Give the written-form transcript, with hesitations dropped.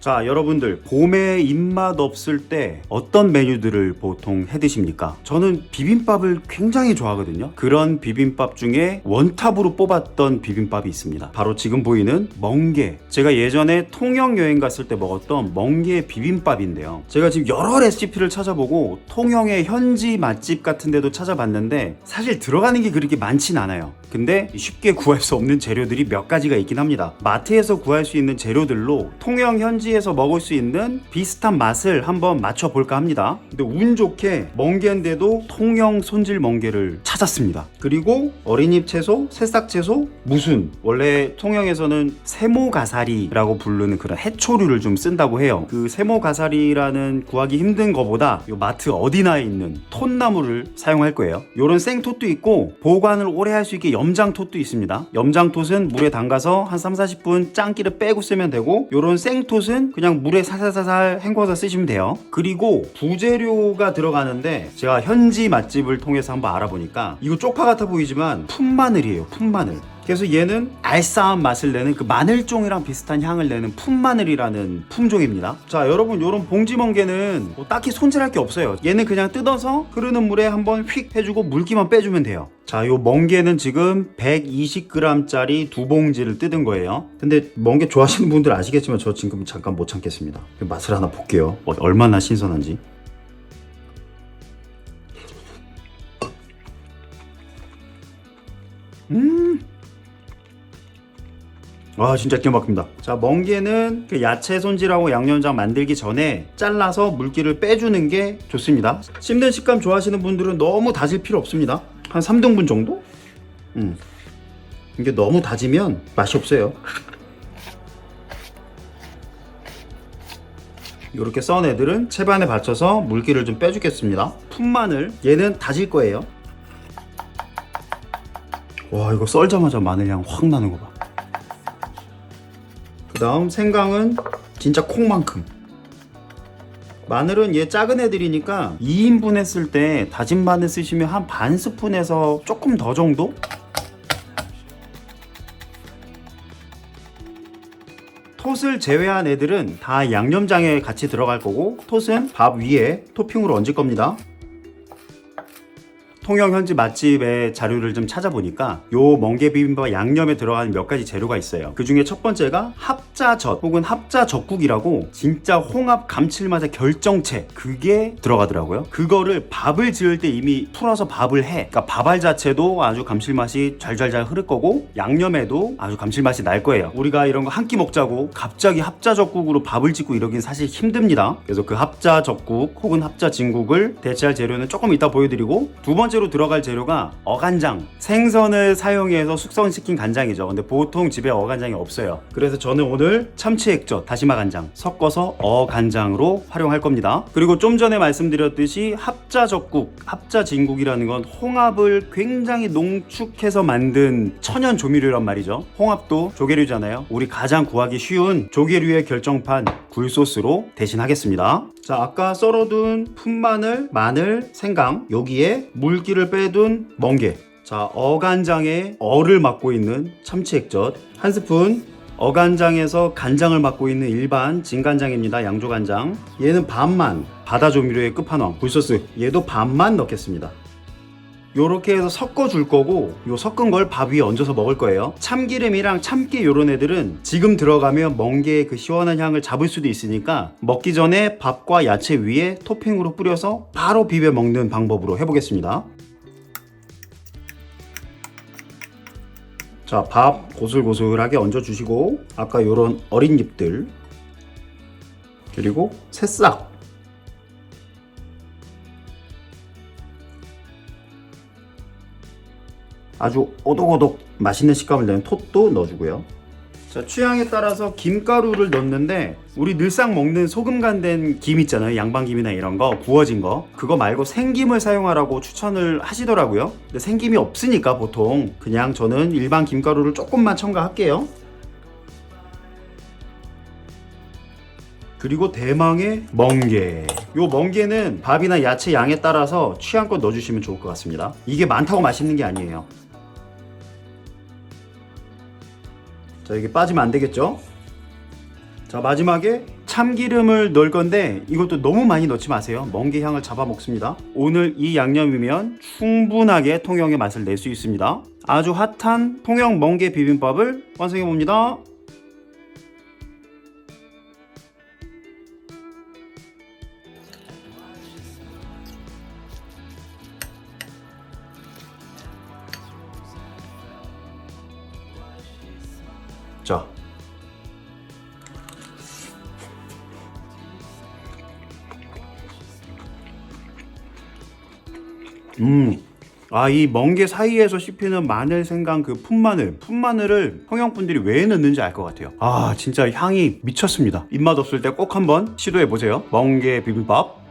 자, 여러분들 봄에 입맛 없을 때 어떤 메뉴들을 보통 해 드십니까? 저는 비빔밥을 굉장히 좋아하거든요. 그런 비빔밥 중에 원탑으로 뽑았던 비빔밥이 있습니다. 바로 지금 보이는 멍게. 제가 예전에 통영 여행 갔을 때 먹었던 멍게 비빔밥인데요. 제가 지금 여러 레시피를 찾아보고 통영의 현지 맛집 같은 데도 찾아봤는데 사실 들어가는 게 그렇게 많진 않아요. 근데 쉽게 구할 수 없는 재료들이 몇 가지가 있긴 합니다. 마트에서 구할 수 있는 재료들로 통영 현지에서 먹을 수 있는 비슷한 맛을 한번 맞춰볼까 합니다. 근데 운 좋게 멍게인데도 통영 손질 멍게를 찾았습니다. 그리고 어린잎 채소, 새싹 채소, 무순. 원래 통영에서는 세모가사리라고 부르는 그런 해초류를 좀 쓴다고 해요. 그 세모가사리라는 구하기 힘든 거보다 요 마트 어디나 있는 톳나무를 사용할 거예요. 요런 생톳도 있고 보관을 오래 할 수 있게 염장톳도 있습니다. 염장톳은 물에 담가서 한 3-40분 짱기를 빼고 쓰면 되고, 요런 생톳은 그냥 물에 살살살살 헹궈서 쓰시면 돼요. 그리고 부재료가 들어가는데 제가 현지 맛집을 통해서 한번 알아보니까 이거 쪽파 같아 보이지만 풋마늘이에요. 풋마늘. 그래서 얘는 알싸한 맛을 내는 그 마늘종이랑 비슷한 향을 내는 풋마늘이라는 품종입니다. 자, 여러분, 요런 봉지멍게는 뭐 딱히 손질할 게 없어요. 얘는 그냥 뜯어서 흐르는 물에 한번 휙 해주고 물기만 빼주면 돼요. 자, 요 멍게는 지금 120g짜리 두 봉지를 뜯은 거예요. 근데 멍게 좋아하시는 분들 아시겠지만 저 지금 잠깐 못 참겠습니다. 맛을 하나 볼게요. 얼마나 신선한지. 와, 진짜 기가 막힙니다. 자, 멍게는 그 야채 손질하고 양념장 만들기 전에 잘라서 물기를 빼주는 게 좋습니다. 씹는 식감 좋아하시는 분들은 너무 다질 필요 없습니다. 한 3등분 정도? 이게 너무 다지면 맛이 없어요. 이렇게 썬 애들은 채반에 받쳐서 물기를 좀 빼주겠습니다. 풋마늘, 얘는 다질 거예요. 와, 이거 썰자마자 마늘 향 확 나는 거 봐. 그 다음 생강은 진짜 콩만큼. 마늘은 얘 작은 애들이니까 2인분 했을 때 다진 마늘 쓰시면 한 반 스푼에서 조금 더 정도? 톳을 제외한 애들은 다 양념장에 같이 들어갈 거고, 톳은 밥 위에 토핑으로 얹을 겁니다. 통영 현지 맛집의 자료를 좀 찾아보니까 요 멍게 비빔밥 양념에 들어가는 몇 가지 재료가 있어요. 그 중에 첫 번째가 합자젓 혹은 합자젓국이라고 진짜 홍합 감칠맛의 결정체, 그게 들어가더라고요. 그거를 밥을 지을 때 이미 풀어서 밥을 해. 그러니까 밥알 자체도 아주 감칠맛이 잘잘잘 흐를 거고 양념에도 아주 감칠맛이 날 거예요. 우리가 이런 거 한 끼 먹자고 갑자기 합자젓국으로 밥을 짓고 이러긴 사실 힘듭니다. 그래서 그 합자젓국 혹은 합자진국을 대체할 재료는 조금 이따 보여드리고, 두 번째로 들어갈 재료가 어간장. 생선을 사용해서 숙성시킨 간장이죠. 근데 보통 집에 어간장이 없어요. 그래서 저는 오늘 참치액젓, 다시마 간장 섞어서 어간장으로 활용할 겁니다. 그리고 좀 전에 말씀드렸듯이 합자젓국, 합자진국이라는 건 홍합을 굉장히 농축해서 만든 천연 조미료란 말이죠. 홍합도 조개류잖아요. 우리 가장 구하기 쉬운 조개류의 결정판 굴소스로 대신하겠습니다. 자, 아까 썰어둔 풋마늘, 마늘, 생강, 여기에 물기를 빼둔 멍게. 자, 어간장에 어를 맡고 있는 참치액젓 한 스푼, 어간장에서 간장을 맡고 있는 일반 진간장입니다. 양조간장. 얘는 반만, 바다조미료의 끝판왕 굴소스, 얘도 반만 넣겠습니다. 요렇게 해서 섞어줄 거고, 요 섞은 걸 밥 위에 얹어서 먹을 거예요. 참기름이랑 참깨 요런 애들은 지금 들어가면 멍게의 그 시원한 향을 잡을 수도 있으니까 먹기 전에 밥과 야채 위에 토핑으로 뿌려서 바로 비벼 먹는 방법으로 해보겠습니다. 자, 밥 고슬고슬하게 얹어주시고, 아까 요런 어린 잎들, 그리고 새싹, 아주 오독오독 맛있는 식감을 내는 톳도 넣어주고요. 자, 취향에 따라서 김가루를 넣는데, 우리 늘상 먹는 소금 간된 김 있잖아요. 양반김이나 이런 거, 구워진 거, 그거 말고 생김을 사용하라고 추천을 하시더라고요. 근데 생김이 없으니까 보통 그냥 저는 일반 김가루를 조금만 첨가할게요. 그리고 대망의 멍게. 요 멍게는 밥이나 야채 양에 따라서 취향껏 넣어주시면 좋을 것 같습니다. 이게 많다고 맛있는 게 아니에요. 자, 이게 빠지면 안 되겠죠? 자, 마지막에 참기름을 넣을 건데 이것도 너무 많이 넣지 마세요. 멍게 향을 잡아먹습니다. 오늘 이 양념이면 충분하게 통영의 맛을 낼 수 있습니다. 아주 핫한 통영 멍게 비빔밥을 완성해 봅니다. 자, 이 멍게 사이에서 씹히는 마늘, 생강, 그 풋마늘을 평양분들이 왜 넣는지 알 것 같아요. 진짜 향이 미쳤습니다. 입맛 없을 때 꼭 한번 시도해 보세요. 멍게 비빔밥.